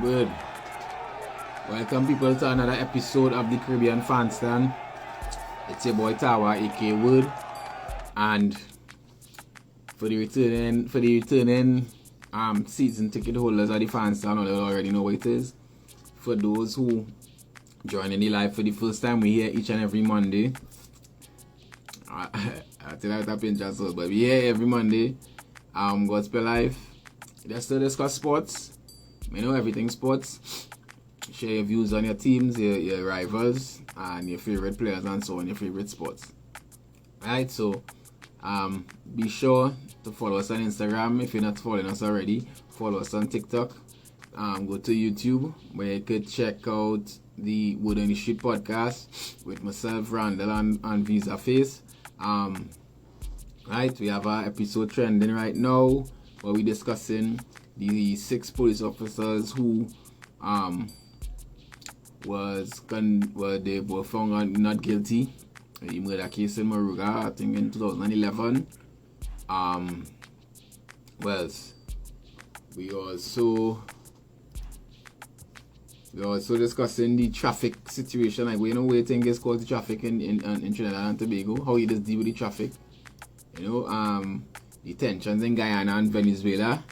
Good. Welcome people to another episode of the Caribbean Fan Stand. It's your boy Tawa, aka Wood, and for the returning season ticket holders of the Fan Stand, they already know what it is. For those who joining the live for the first time, we here each and every Monday. I tell you what happened just so, but we here every Monday. Gospel Live. Just to discuss sports. You know, everything sports. Share your views on your teams, your rivals, and your favorite players, and so on, your favorite sports. Right, so be sure to follow us on Instagram if you're not following us already. Follow us on TikTok. Go to YouTube where you could check out the Wood on the Street podcast with myself, Randall, and Visa Face. Right, we have our episode trending right now where we're discussing the 6 police officers who they were found not guilty in the murder case in Moruga, I think in 2011. We also discussing the traffic situation, like we know where things is called the traffic in Trinidad and Tobago, how you just deal with the traffic, the tensions in Guyana and Venezuela,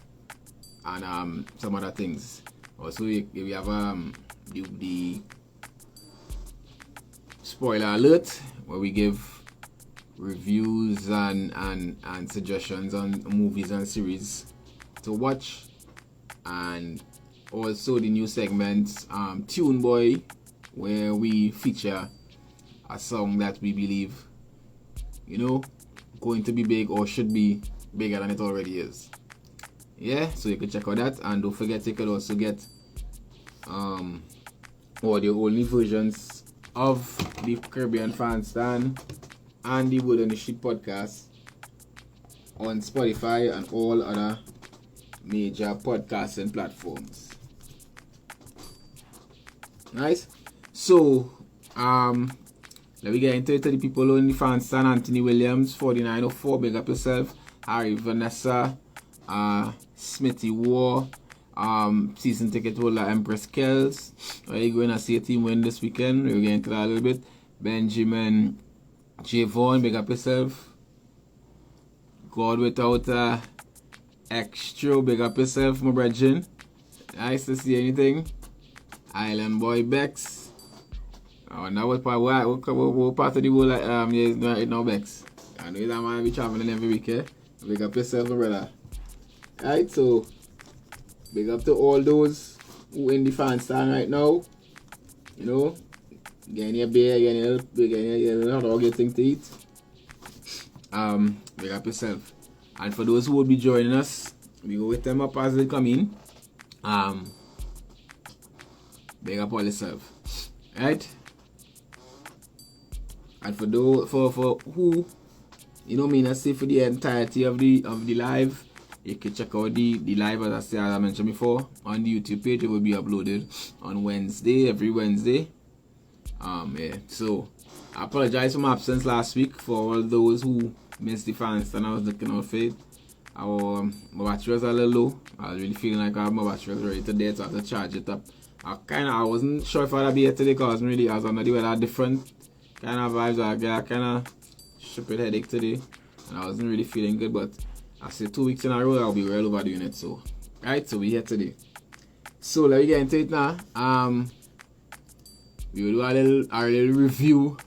and some other things. Also, we have the spoiler alert where we give reviews and suggestions on movies and series to watch, and also the new segment Tune Boy, where we feature a song that we believe going to be big or should be bigger than it already is. Yeah, so you can check out that, and don't forget you could also get audio only versions of the Caribbean Fan Stand and the Wood on the Street podcast on Spotify and all other major podcasting platforms. Nice. So let me get into it. To the people on the Fan Stand: Anthony Williams 4904, big up yourself. Harry Vanessa, Smithy War, season ticket holder Empress Kells. Are you going to see a team win this weekend? We'll get into that a little bit. Benjamin Javon, big up yourself. God without extra, big up yourself, my brethren. Nice to see anything. Island Boy Bex. Oh, now what part of the world is right now, Bex? I know that man be traveling every week, eh? Big up yourself, my brother. Alright, so big up to all those who in the Fan Stand right now. Getting your beer, getting your hot dog, thing to eat. Big up yourself. And for those who will be joining us, we go with them up as they come in. Big up all yourself. Right? And for who I say for the entirety of the live, you can check out the live, as I mentioned before, on the YouTube page. It will be uploaded on Wednesday, every Wednesday. So I apologize for my absence last week for all those who missed the Fan Stand. I was looking out for it. My battery was a little low. I was really feeling like my battery was ready to dead, so I had to charge it up. I wasn't sure if I'd be here today because I was under the weather, different kind of vibes. I got kind of stupid headache today, and I wasn't really feeling good. But I say 2 weeks in a row, I'll be well overdoing it. So, right, so we're here today. So let me get into it now. We will do our little review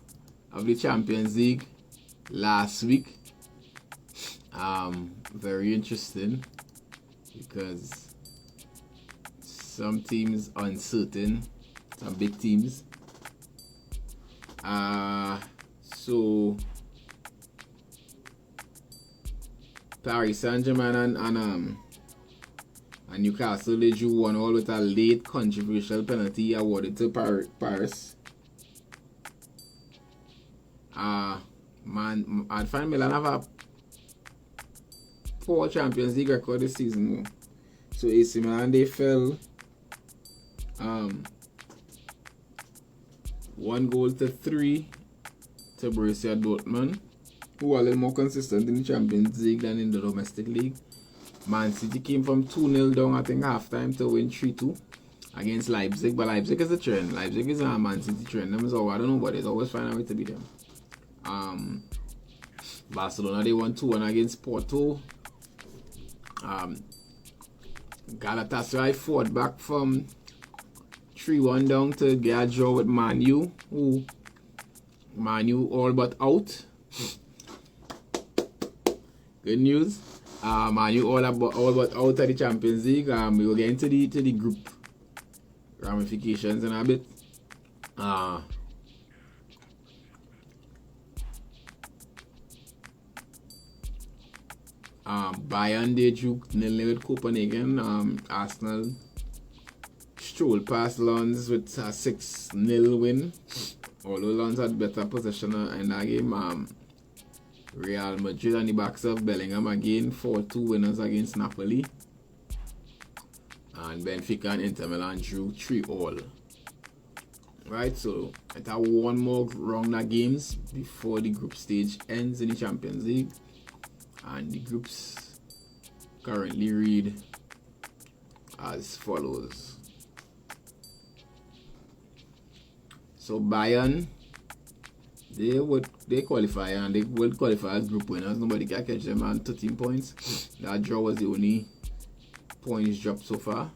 of the Champions League last week. Very interesting because some teams uncertain, some big teams. So Paris Saint-Germain and Newcastle, they drew 1-1 with a late controversial penalty awarded to Paris. I'd find Milan have a poor Champions League record this season. So AC Milan, they fell 1-3 to Borussia Dortmund, who are a little more consistent in the Champions League than in the domestic league. Man City came from 2-0 down, I think, halftime to win 3-2. against Leipzig, but Leipzig is a trend. Leipzig is a Man City trend. Them is all, I don't know, but it's always find a way to beat them. Barcelona, they won 2-1 against Porto. Galatasaray fought back from 3-1 down to get a draw with Man U. Man U all but out. Good news. Man U all but out of the Champions League. We will get into the group ramifications in a bit. Bayern, they drew 0-0 with Copenhagen. Arsenal strolled past Lens with a 6-0 win. Although Lens had better possession in that game. Real Madrid on the backs of Bellingham again, 4-2 winners against Napoli. And Benfica and Inter Milan drew 3-3. Right, so it have one more round of games before the group stage ends in the Champions League. And the groups currently read as follows. So Bayern, they qualify and they will qualify as group winners. Nobody can catch them on 13 points. That draw was the only points dropped so far.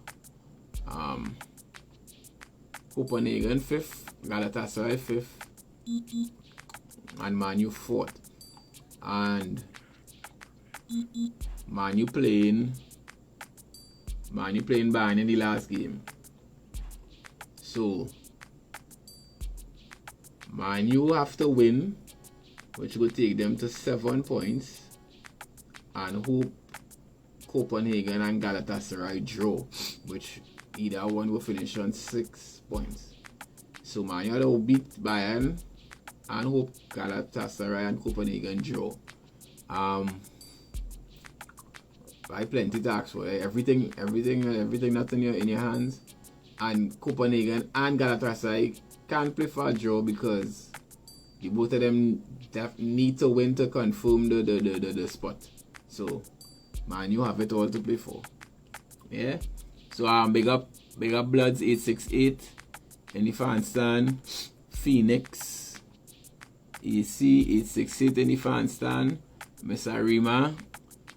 Copenhagen 5th, Galatasaray 5th, and Man U 4th. And Man U playing Bayern in the last game. So Man U have to win, which will take them to 7 points, and hope Copenhagen and Galatasaray draw, which either one will finish on 6 points. So Man U will beat Bayern and hope Galatasaray and Copenhagen draw. I plenty to ask for. Everything that's in your hands. And Copenhagen and Galatasaray can't play for a draw because the both of them need to win to confirm the spot. So Man, you have it all to play for. Yeah. So big up Bloods 868 in the fan stand. Phoenix AC 868 in the fan stand. Miss Arima.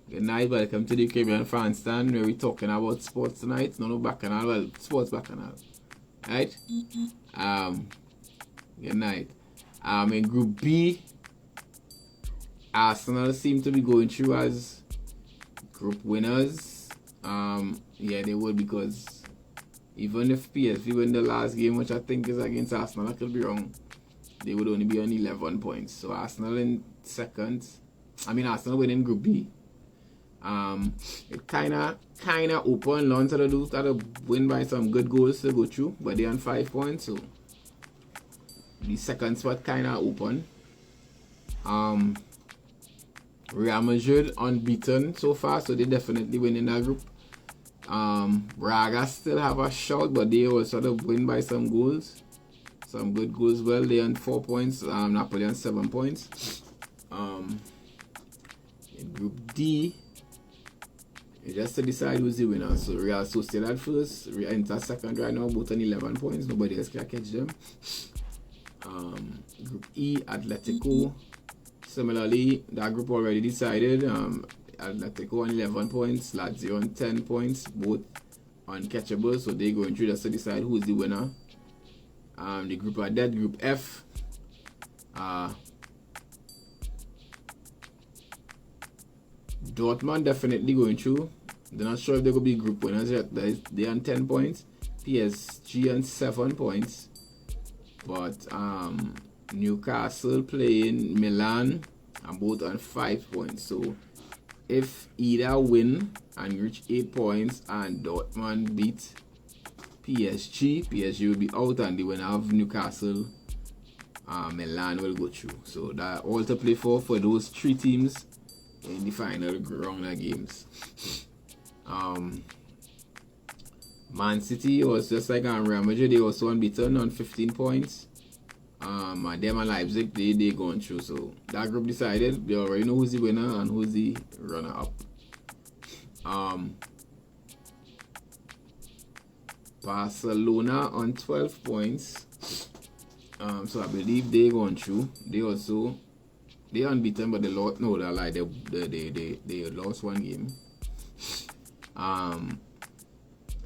Good night, welcome to the Caribbean fan stand where we're talking about sports tonight. No bacchanal, well, sports bacchanal. Right? Good night. In Group B, Arsenal seem to be going through as group winners. Yeah, they would, because even if PSV win the last game, which I think is against Arsenal, I could be wrong, they would only be on 11 points. So Arsenal in second. Arsenal winning Group B. It kinda open. Lens had to win by some good goals to go through, but they're on 5 points, so the second spot kinda open. Real Madrid unbeaten so far, so they definitely win in that group. Braga still have a shot, but they also had to win by some goals, some good goals. Well, they on 4 points. Napoli on 7 points. In Group D, just to decide who's the winner. So Real Sociedad first, Real Inter second right now, both on 11 points. Nobody else can catch them. Group E, Atletico. Similarly, that group already decided. Atletico on 11 points, Lazio on 10 points, both uncatchable. So they're going through just to decide who's the winner. The group are dead. Group F. Dortmund definitely going through. They're not sure if they're going to be group winners yet. They're on 10 points. PSG on 7 points. But Newcastle playing Milan and both on 5 points. So if either win and reach 8 points and Dortmund beat PSG will be out, and the winner of Newcastle, Milan will go through. So that all to play for those 3 teams in the final round of games. Man City was just like Real Madrid. They also unbeaten on 15 points. And them and Leipzig, they going through. So that group decided. They already know who's the winner and who's the runner-up. Barcelona on 12 points. So I believe they gone through. They unbeaten, but they lost. No, they like they lost one game.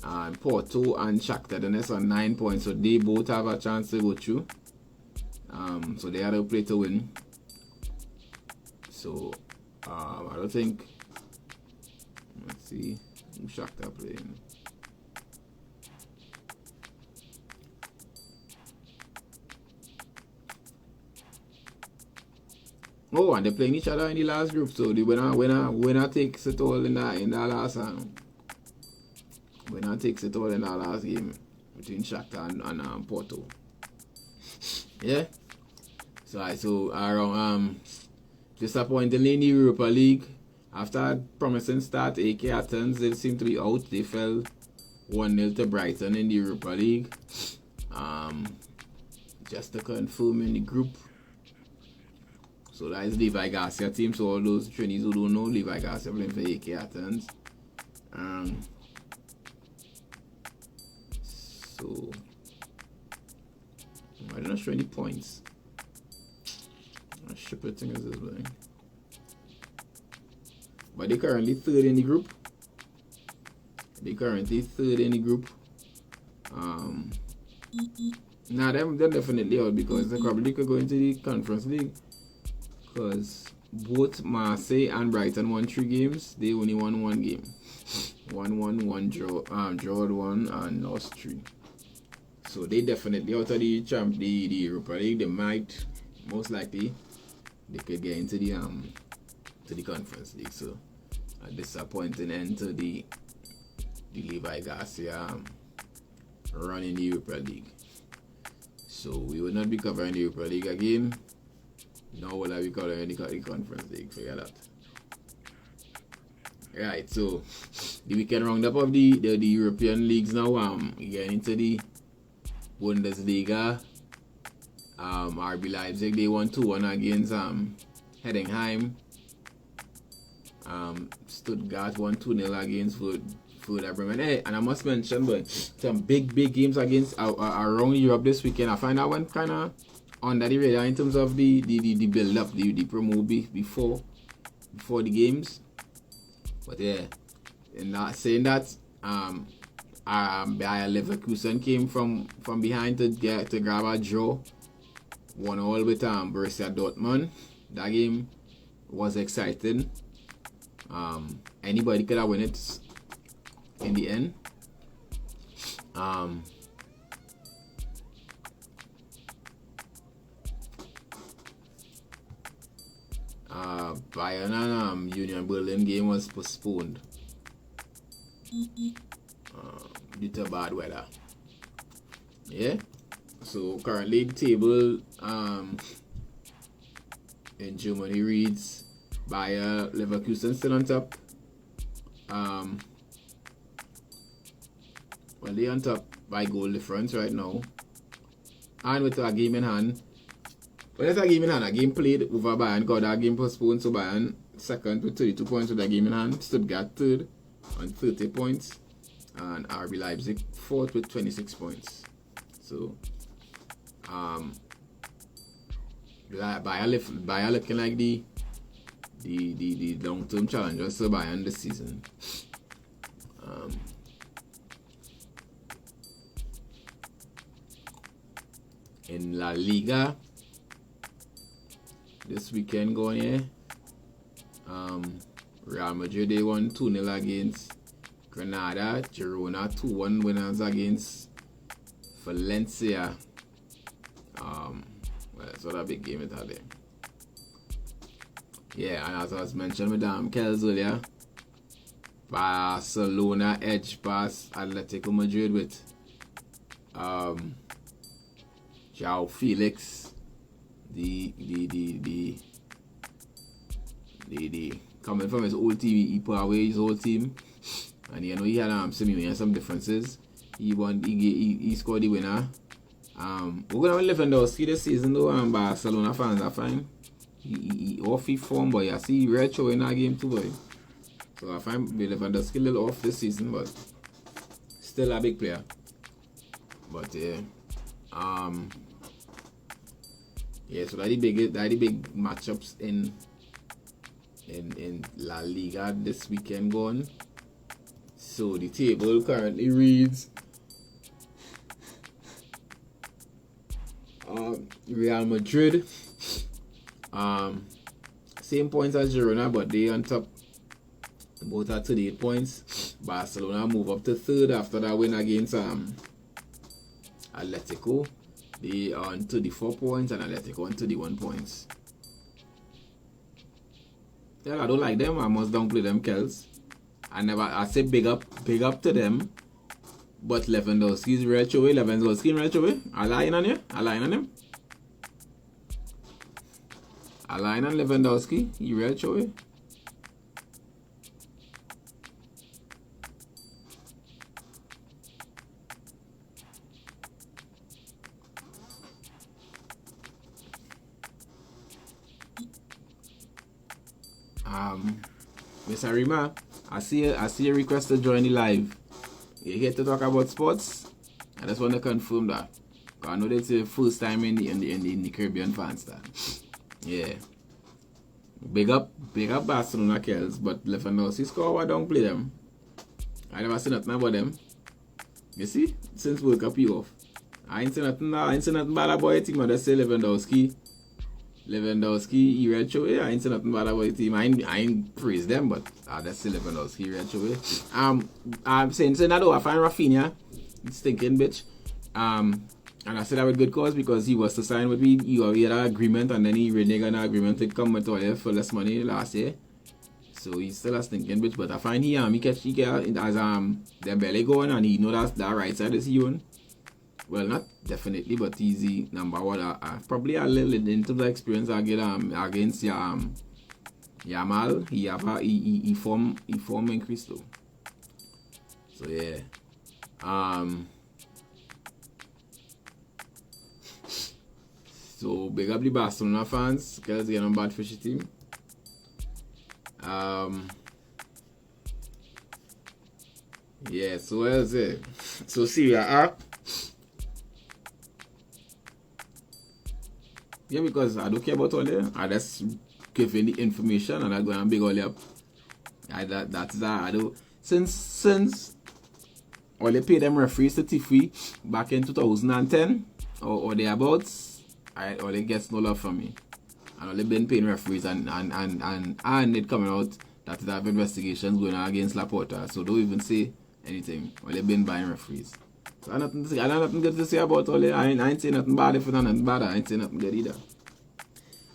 And Porto and Shakhtar Donetsk on 9 points, so they both have a chance to go through. So they had to play to win. So I don't think. Let's see who Shakhtar playing. Oh, and they're playing each other in the last group, so the winner takes it all in the last winner takes it all in the last game between Shakhtar and Porto. Yeah. So around disappointingly in the Europa League, after a promising start, AK Athens, they seem to be out. They fell 1-0 to Brighton in the Europa League. Just to confirm in the group. So that is Levi Garcia team. So all those trainees who don't know, Levi Garcia playing for AK Athens. So I don't know show any points. I ship it thing is this way. But they currently third in the group. Nah, they're definitely out because they probably could go into the Conference League. Because both Marseille and Brighton won 3 games. They only won 1 game. 1-1, 1 draw, drawed 1 and lost 3. So they definitely out of the Europa League. They might, most likely, they could get into the Conference League. So a disappointing end to the Levi Garcia run in the Europa League. So we will not be covering the Europa League again. Now will I be covering the Conference League? Forget that. Right, so the weekend roundup of the European leagues now. We get into the Bundesliga. RB Leipzig, they won 2-1 against Heidenheim. Stuttgart won 2-0 against Werder Bremen. Hey, and I must mention, but some big games against around Europe this weekend. I find that one kind of under the radar in terms of the build up, the promo before the games. But yeah, in that saying that, Bayer Leverkusen came from behind to grab a draw, 1-1 with Borussia Dortmund. That game was exciting. Anybody could have won it in the end. Bayern and Union Berlin game was postponed due to bad weather. Yeah. So currently the table in Germany reads Bayer Leverkusen still on top. Well, they on top by goal difference right now, and with a game in hand. But that's a game in hand. A game played over Bayern, got that game postponed, so Bayern second with 32 points with a game in hand. Stuttgart third on 30 points, and RB Leipzig fourth with 26 points. So Bayer looking like the long-term challengers to Bayern this season. In La Liga this weekend going here, Real Madrid they won 2-0 against Granada. Girona 2-1 winners against Valencia. Well, that's what a big game it had there. Yeah, and as I was mentioning with Kells earlier, Barcelona edge past Atletico Madrid with João Felix, the coming from his old team, he put away his old team, and you know he had some differences. He scored the winner. We're gonna live in Lewandowski this season though, Barcelona fans are fine. He off his form, but I see red show in that game too, boy. So I find Lewandowski a little off this season, but still a big player. But yeah. Yeah, so that the big matchups in La Liga this weekend going. So the table currently reads Real Madrid, same points as Girona, but they on top, both at 38 points. Barcelona move up to third after that win against Atletico. They are on 34 points and Atletico on 31 points. Yeah, I don't like them. I must downplay them, Kels. I say big up to them. But Lewandowski's retro way. Lewandowski in retro way. I lying on you? I lying on him? I lying on Lewandowski. He retro way. Mr. Rima, I see a request to join the live. You here to talk about sports? I just want to confirm that. I know that's the first time in the Caribbean fan stand. Yeah. Big up Barcelona Kells, but Lewandowski score, I don't play them. I never seen nothing about them. You see? Since World Cup you off. I ain't seen nothing bad about the team. I just say Lewandowski, he retro. Yeah, I ain't seen nothing bad about the team. I ain't praise them, but I just say Lewandowski retro. I'm saying that though, I find Rafinha stinking bitch. And I said that with good cause because he was to sign with me. He had an agreement and then he reneged on an agreement to come with all for less money last year. So he's still a stinking bitch. But I find he catch as Dembele going and he know that right side is he on. Well, not definitely, but he's the number one. Probably a little in terms of experience I get against Yamal. He form increase though. So yeah. So big up the Barcelona fans because they're on bad fishy team. Yeah, so what else there? So Serie A. Yeah, because I don't care about all that. I just give you the information and I go and big all up. That's that. I do. Since all they pay them referees to Tiffy back in 2010 or thereabouts, all they get no love from me. And all they been paying referees and it coming out that they have investigations going on against Laporta. So don't even say anything. All they been buying referees. So I don't have nothing good to say about all that. I ain't saying nothing bad. If it's not nothing bad, I ain't saying nothing good either.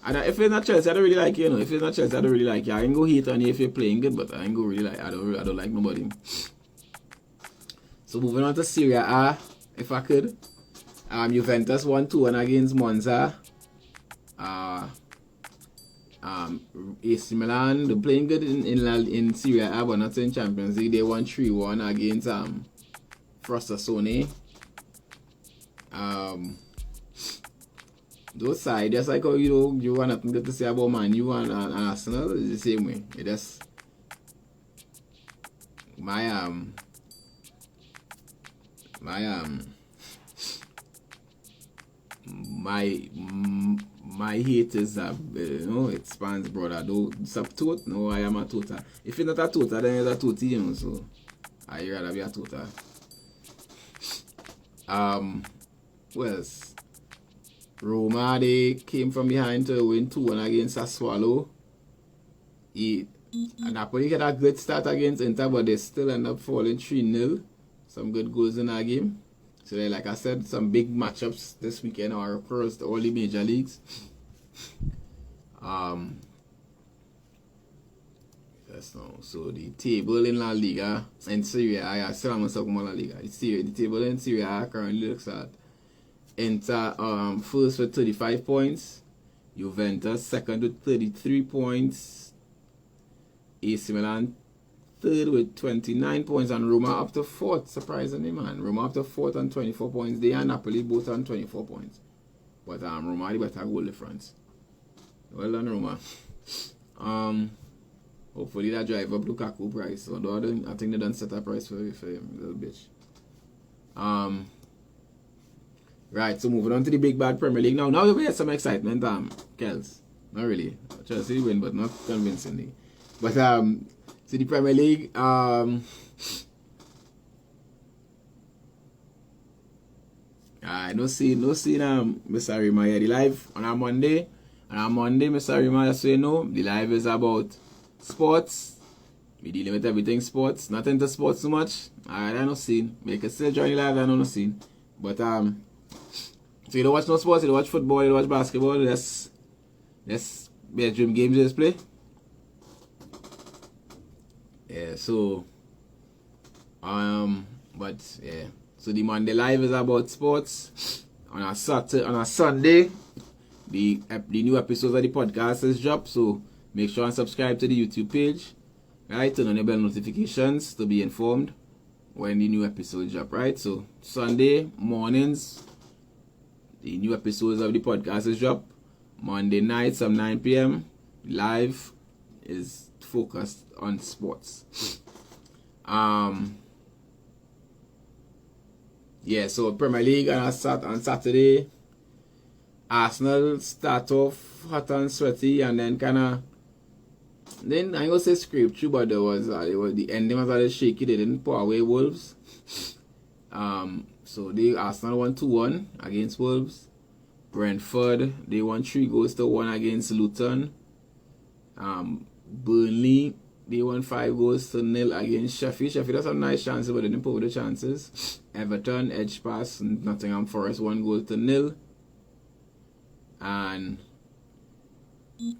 And if it's not Chelsea, I don't really like you, If it's not Chelsea, I don't really like you. I ain't go hate on you if you're playing good, but I ain't go really like. I don't like nobody. So moving on to Serie A, if I could. Juventus 1-2 against Monza. AC Milan, they're playing good in Serie A, but not in Champions League. They won 3-1 against Frosinone. Those sides, just like how you want nothing good to say about Man U and Arsenal, it's the same way. It just my hate is it spans brother. Don't subtote. No, I am a total. If you're not a total, then you're a total, so I rather be a total. Well, Roma, they came from behind to win 2-1 against Sassuolo. Napoli had a good start against Inter, but they still end up falling 3-0. Some good goals in that game. So, like I said, some big matchups this weekend are across all the major leagues. Yes, no. So the table in La Liga and Serie A, I still am talking about La Liga. The table in Serie A currently looks at Inter first with 35 points, Juventus second with 33 points, AC Milan third with 29 points, and Roma up to fourth. Surprisingly, man, Roma up to fourth on 24 points. They and Napoli both on 24 points. But Roma the better goal difference. Well done, Roma. Hopefully that drive up Lukaku price. Although I think they done set a price for him, little bitch. Right, so moving on to the big bad Premier League. Now we have some excitement, Kels. Not really. Chelsea win, but not convincingly. But so the Premier League, I no see Mr. Rima here. The live on a Monday. And on Monday, Mr. Rima just say no. The live is about sports. We dealing with everything sports. Not into sports too much. Alright, I no seen. Make a still join the live, I no seen. But so you don't watch no sports, you don't watch football, you don't watch basketball, that's bedroom games you just play. Yeah, so but yeah. So the Monday live is about sports. On a Sunday, the new episodes of the podcast is dropped. So make sure and subscribe to the YouTube page. Right, turn on your bell notifications to be informed when the new episodes drop. Right, so Sunday mornings, the new episodes of the podcast is drop. Monday night, some 9 p.m. live is focused on sports. Yeah, so Premier League on Saturday, Arsenal start off hot and sweaty, and then then I gonna say scrape through, but it was the ending was a little shaky. They didn't put away Wolves. So Arsenal won 2-1 against Wolves. Brentford, they won 3-1 against Luton. Burnley, they won 5-0 against Sheffield. Sheffield had some nice chances, but they didn't put away the chances. Everton, edge pass, Nottingham Forest 1-0. And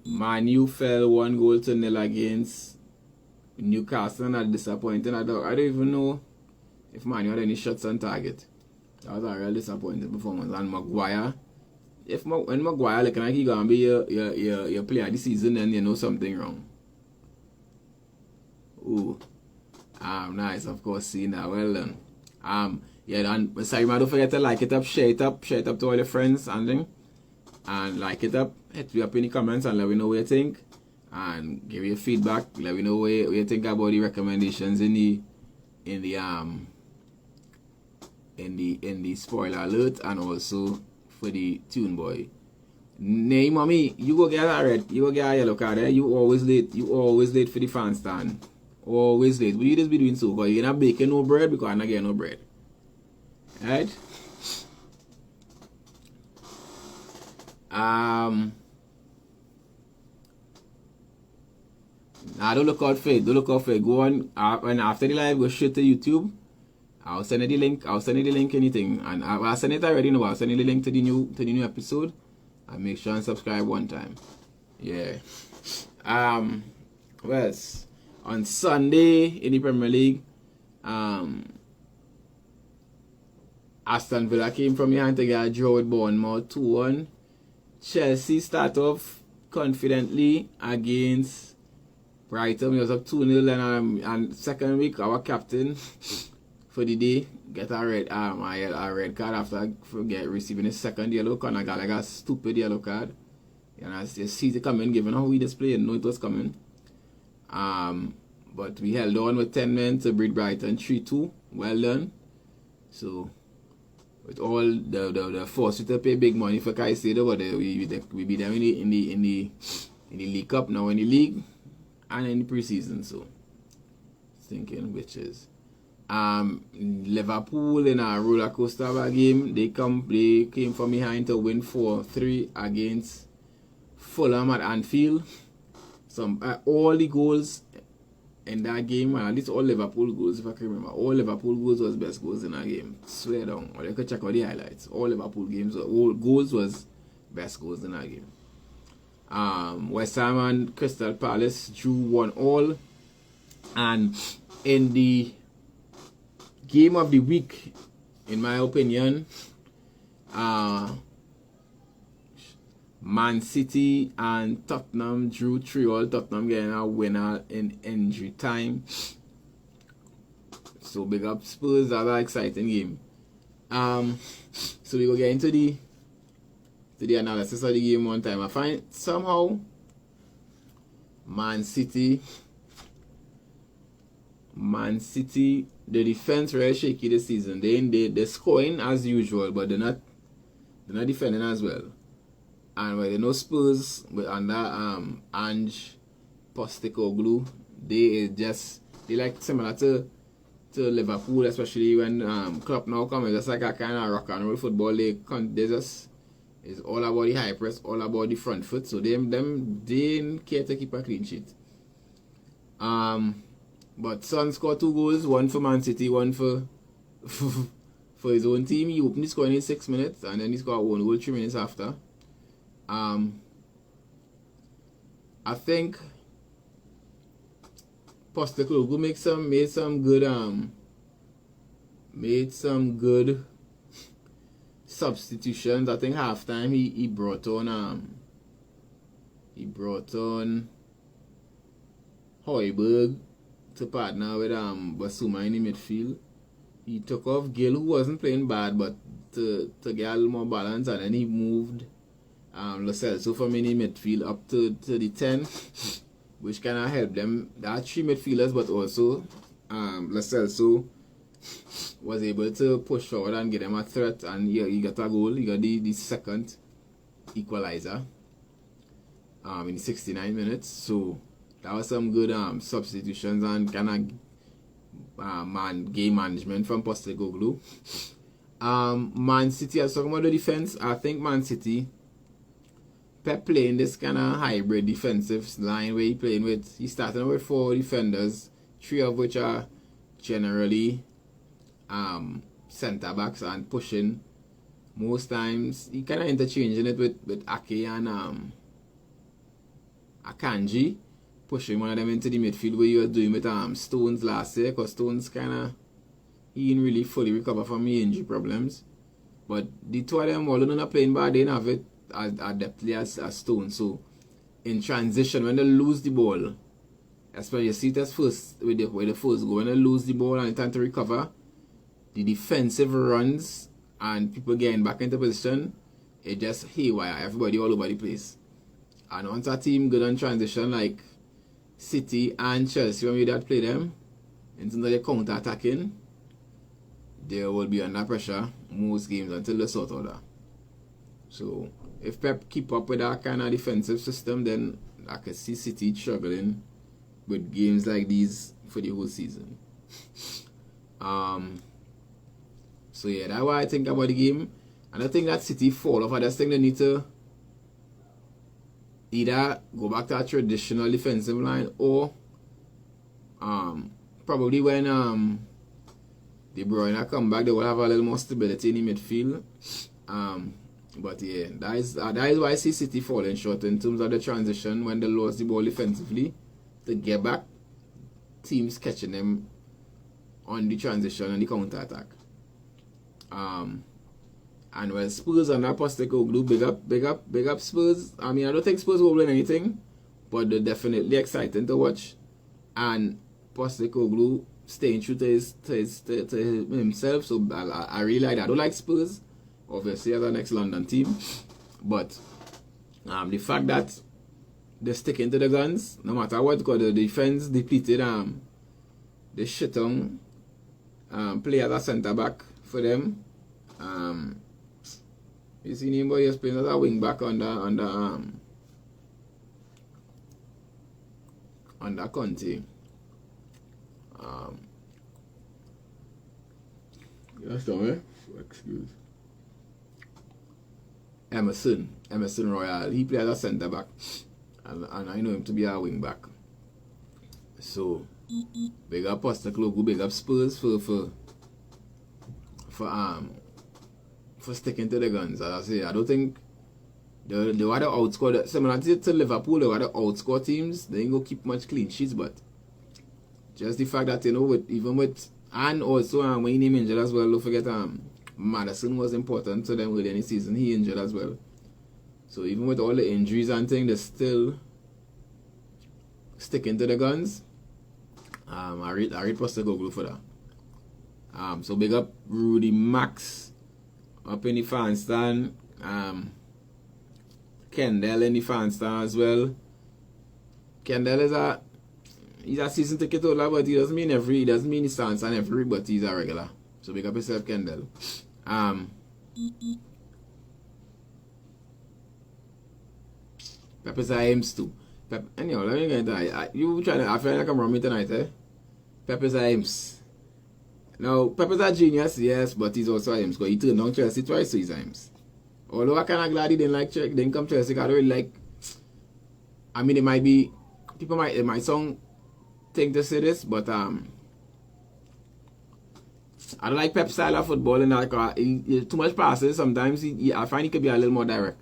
Man U fell 1-0 against Newcastle, and disappointing. I don't even know if Man U had any shots on target. That was a real disappointing performance. And Maguire, when Maguire looking like he's gonna be your player of the season, then you know something wrong. Ooh, nice, of course, seeing that. Well done. Yeah, and sorry, man, don't forget to like it up, share it up to all your friends and like it up. Hit me up in the comments and let me know what you think, and give me your feedback. Let me know what you think about the recommendations in the spoiler alert, and also for the Tune Boy. Nay, mommy, you go get a red, you go get a yellow card. You always late for the fan stand. Always late. But you just be doing so, because you're not baking no bread because I'm not getting no bread. Right? Don't look out for it. Go on, and after the live, go straight to YouTube. I'll send you the link. Anything, and I'll send it already. No, I'll send you the link to the new episode. And make sure and subscribe one time. Yeah. Well, on Sunday in the Premier League, Aston Villa came from behind to get a draw with Bournemouth 2-1. Chelsea start off confidently against Brighton. We was up 2-0, and second week our captain for the day get a red card after receiving his second yellow card. I got like a stupid yellow card. And I see it coming, given how we displayed, I know it was coming. But we held on with 10 men to beat Brighton 3-2. Well done. So with all the forced to pay big money for Caicedo, but we beat them in the League Cup, now in the league and in the preseason. So thinking which is Liverpool in a roller coaster of a game. They came from behind to win 4-3 against Fulham at Anfield. All the goals in that game, and at least all Liverpool goals, if I can remember, all Liverpool goals was best goals in that game. Swear down, or you can check out the highlights. All Liverpool goals was best goals in that game. West Ham and Crystal Palace drew 1-1, and in the game of the week, in my opinion, Man City and Tottenham drew 3-3. Tottenham getting a winner in injury time. So big up Spurs. That's an exciting game. So we go get into the analysis of the game one time. I find somehow Man City, the defense very shaky this season. They're scoring as usual, but they're not they're not defending as well. And when they know Spurs with under Ange Postecoglou, they like similar to Liverpool, especially when Klopp now comes. Just like a kind of rock and roll football. They just it's all about the high press, all about the front foot. So they didn't care to keep a clean sheet. But Son scored 2 goals, one for Man City, one for his own team. He opened the scoring in 6 minutes, and then he scored 1 goal 3 minutes after. I think Postecoglou made some good substitutions. I think halftime he brought on Højbjerg to partner with Basuma in the midfield. He took off Gill, who wasn't playing bad, but to get a little more balance, and then he moved Lo Celso from in the midfield up to the 10, which kind of helped them. There are 3 midfielders, but also Lo Celso was able to push forward and get them a threat, and he got a goal. He got the second equalizer in 69 minutes. So that was some good substitutions and kind of game management from Postecoglou. Man City, I was talking about the defense. I think Man City, Pep playing this kind of hybrid defensive line where he's starting with 4 defenders, 3 of which are generally centre backs, and pushing. Most times he kind of interchanging it with Ake and Akanji, pushing one of them into the midfield where you were doing with Stones last year, because Stones he didn't really fully recover from the injury problems. But the 2 of them, although they're not playing bad, they didn't have it as adeptly as Stones. So in transition, when they lose the ball, especially you see that first with the first goal, when they lose the ball and it's time to recover, the defensive runs and people getting back into position, it just haywire, everybody all over the place. And once a team good on transition like City and Chelsea, when we that play them, in terms of the counter attacking, they will be under pressure most games until they sort out that. So if Pep keep up with that kind of defensive system, then I could see City struggling with games like these for the whole season. So yeah, that's what I think about the game. And I think that City fall off. I just think they need to either go back to a traditional defensive line, or probably when De Bruyne come back, they will have a little more stability in the midfield. But yeah, that is why I see City falling short in terms of the transition when they lost the ball defensively. To get back, teams catching them on the transition and the counter attack. And when Spurs under Postecoglou, big up Spurs. I mean, I don't think Spurs will win anything, but they're definitely exciting to watch. And Postecoglou staying true to himself. So I really like that. I don't like Spurs, obviously, as an ex-London team, but the fact that they're sticking to the guns, no matter what, because the defense depleted the shit on play as a centre back for them. You see him, but he's playing as a wing back under Conte. Yes, sorry. Excuse. Emerson Royal. He plays as a centre back, and I know him to be a wing back. So big up Postecoglou, big up Spurs for sticking to the guns. As I say, I don't think they were the outscore, similar to Liverpool, they were the outscore teams. They ain't gonna keep much clean sheets, but just the fact that, you know, and also when he injured as well, don't forget Maddison was important to them early in the season. He injured as well. So even with all the injuries and things, they're still sticking to the guns. I read Postecoglou for that. So big up Rudy Max up in the fan stand. Kendall in the fan stand as well. Kendall he's a season ticket holder, but he doesn't mean he stands on every, but he's a regular. So big up yourself, Kendall. Peppers are M's too. Anyhow, let me get that. You trying to, I feel like I'm wrong tonight, eh? Peppers are M's. Now, Peppers are genius, yes, but he's also a M's because he turned down Chelsea twice, so he's a M's. Although I kind of glad he didn't like Chelsea, didn't come to Chelsea, because I don't really like. I mean, it might be, it might sound thing to say this, but I don't like Pep's style of football, and like he too much passes. Sometimes I find he could be a little more direct.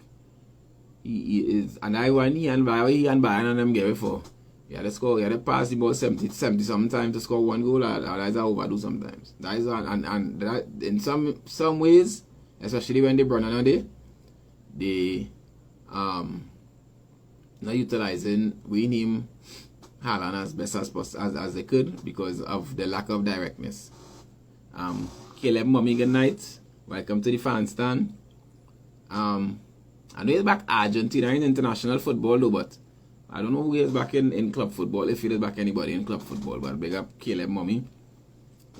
He is, and I want he and Bayern and them get before. Yeah, they score. Yeah, they pass the ball 70 sometimes to score one goal. Or that's a overdo sometimes. That is and that in some ways, especially when they run another, they not utilizing him Haaland as best as possible as they could because of the lack of directness. Caleb Mummy, good night. Welcome to the fan stand. I know he's back Argentina in international football though, but I don't know who is back in club football, if he is back anybody in club football, but big up Caleb Mummy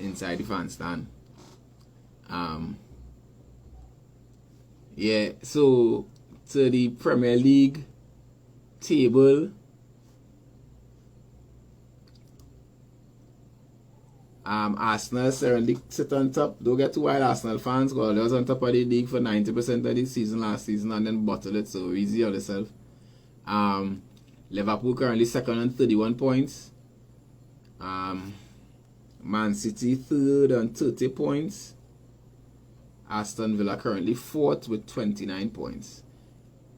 inside the fan stand. Yeah, so to the Premier League table. Arsenal certainly sit on top. Don't get too wild, Arsenal fans, because they was on top of the league for 90% of the season last season and then bottled it, so easy on yourself. Liverpool currently second on 31 points. Man City third on 30 points. Aston Villa currently fourth with 29 points.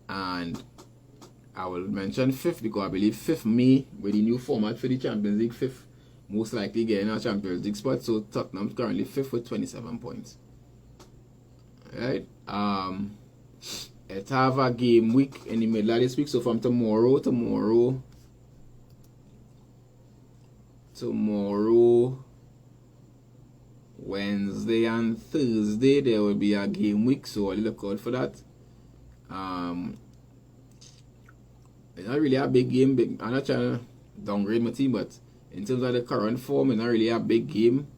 And I will mention fifth because I believe fifth May with the new format for the Champions League, fifth most likely getting a Champions League spot. So Tottenham's currently fifth with 27 points. Right? It have a game week in the middle of this week. So from tomorrow, Wednesday and Thursday, there will be a game week. So I'll look out for that. It's not really a big game. I'm not trying to downgrade my team, but in terms of the current form, it's not really a big game,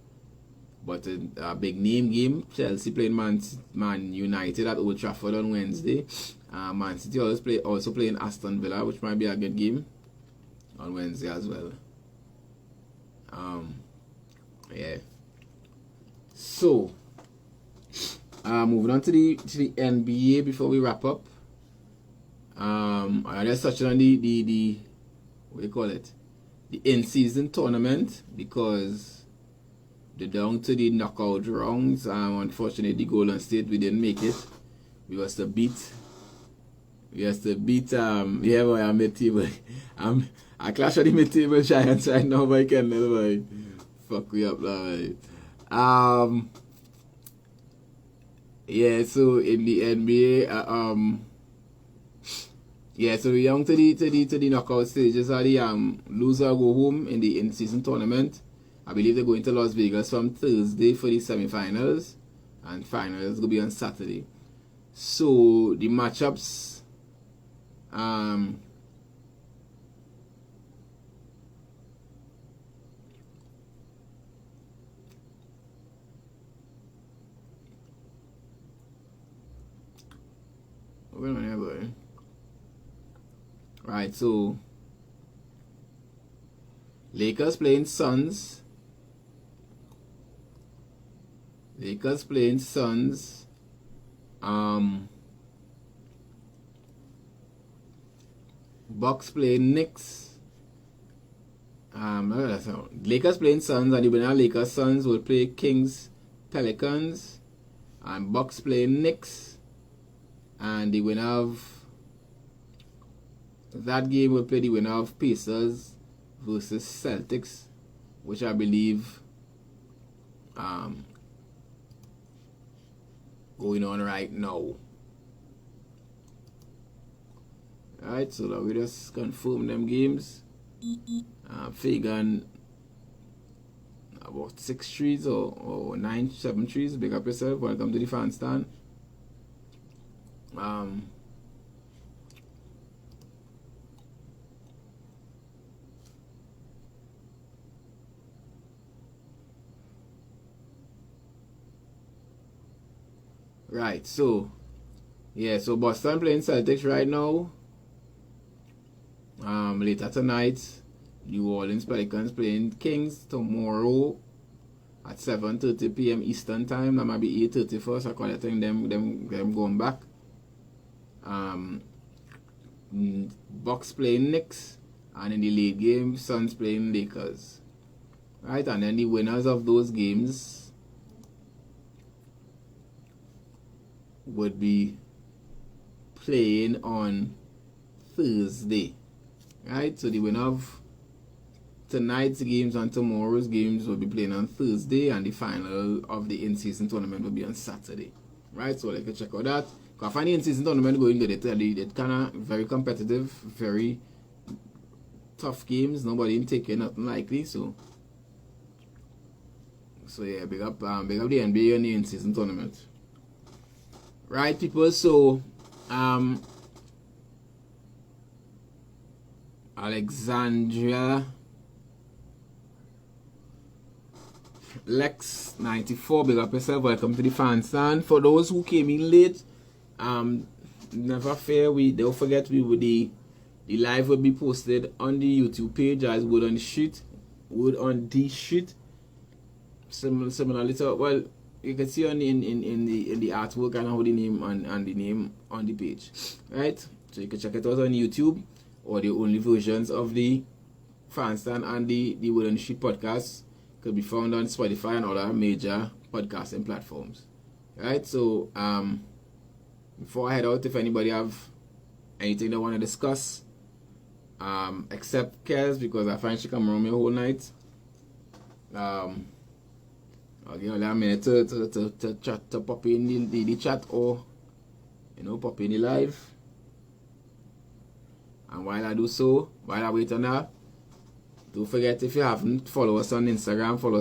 but a big name game. Chelsea playing Man United at Old Trafford on Wednesday. Man City also playing Aston Villa, which might be a good game on Wednesday as well. Yeah. So, moving on to the NBA before we wrap up. I just touched on the what do you call it? The in-season tournament, because they're down to the knockout rounds. Unfortunately, Golden State, we didn't make it. We was to beat yeah, boy, I'm mid-table. I clash with the mid-table Giants right now, but I can't boy. Fuck me up, boy. Yeah, so in the NBA, yeah, so we're down to the knockout stages. Are the loser go home in the in-season tournament. I believe they're going to Las Vegas from Thursday for the semifinals, and finals will be on Saturday. So the matchups, wait a minute, boy. Right, so Lakers playing Suns. Bucks playing Knicks. Lakers playing Suns, and the winner Lakers Suns will play Kings Pelicans, and Bucks playing Knicks, and the winner of that game will play the winner of Pacers versus Celtics, which I believe going on right now. Alright, so we just confirm them games. Fagan about 6 trees or 7 trees. Big up yourself. Welcome to the fan stand. Right, so yeah, so Boston playing Celtics right now. Later tonight, New Orleans Pelicans playing Kings tomorrow at 7:30 p.m. Eastern time. That might be 8:30 first. I think them going back. Bucks playing Knicks, and in the late game, Suns playing Lakers. Right, and then the winners of those games would be playing on Thursday. Right, so the winner of tonight's games and tomorrow's games will be playing on Thursday, and the final of the in-season tournament will be on Saturday. Right, so like, check out that. I find the in-season tournament going good. It kind of very competitive, very tough games. Nobody ain't taking nothing likely. So yeah, big up the NBA and the in-season tournament. Right, people. So Alexandria Lex 94, big up yourself. Welcome to the fan stand. For those who came in late, never fear. Don't forget the live will be posted on the YouTube page as word on the sheet. Similarly to, well, you can see in the artwork and how the name and the name on the page. Right? So you can check it out on YouTube, or the only versions of the fan stand and the word on the sheet podcast could be found on Spotify and other major podcasting platforms. Right? So before I head out, if anybody have anything they want to discuss, except Kez, because I find she come around me the whole night, I'll give her a minute to chat, to pop in the chat, or pop in the live. And while I do so, while I wait on that, don't forget, if you haven't, follow us on Instagram, follow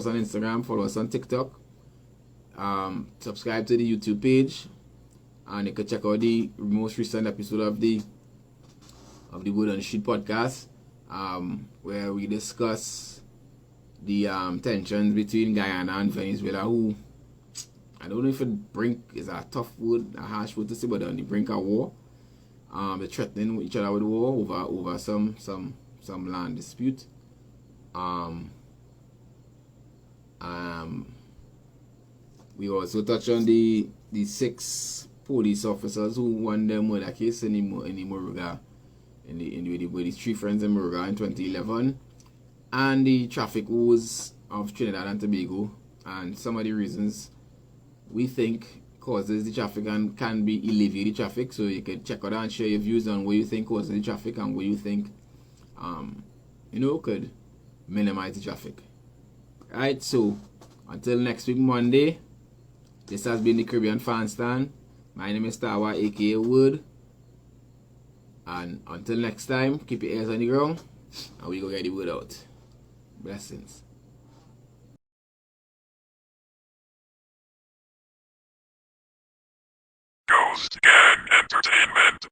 us on TikTok, subscribe to the YouTube page. And you can check out the most recent episode of the Word on the Sheet podcast, where we discuss the tensions between Guyana and Venezuela, who, I don't know if brink is a tough word, a harsh word to say, but on the brink of war. They're threatening each other with war over some land dispute. We also touch on the 6 police officers who won the murder case in Muruga, with the 3 friends in Muruga in 2011, and the traffic woes of Trinidad and Tobago, and some of the reasons we think causes the traffic and can be alleviate the traffic. So you can check out and share your views on what you think causes the traffic and what you think could minimize the traffic. Right, so until next week Monday, this has been the Caribbean Fan Stand. My name is Tawa, aka Wood. And until next time, keep your ears on the ground, and we go get the word out. Blessings. Ghost Gang Entertainment.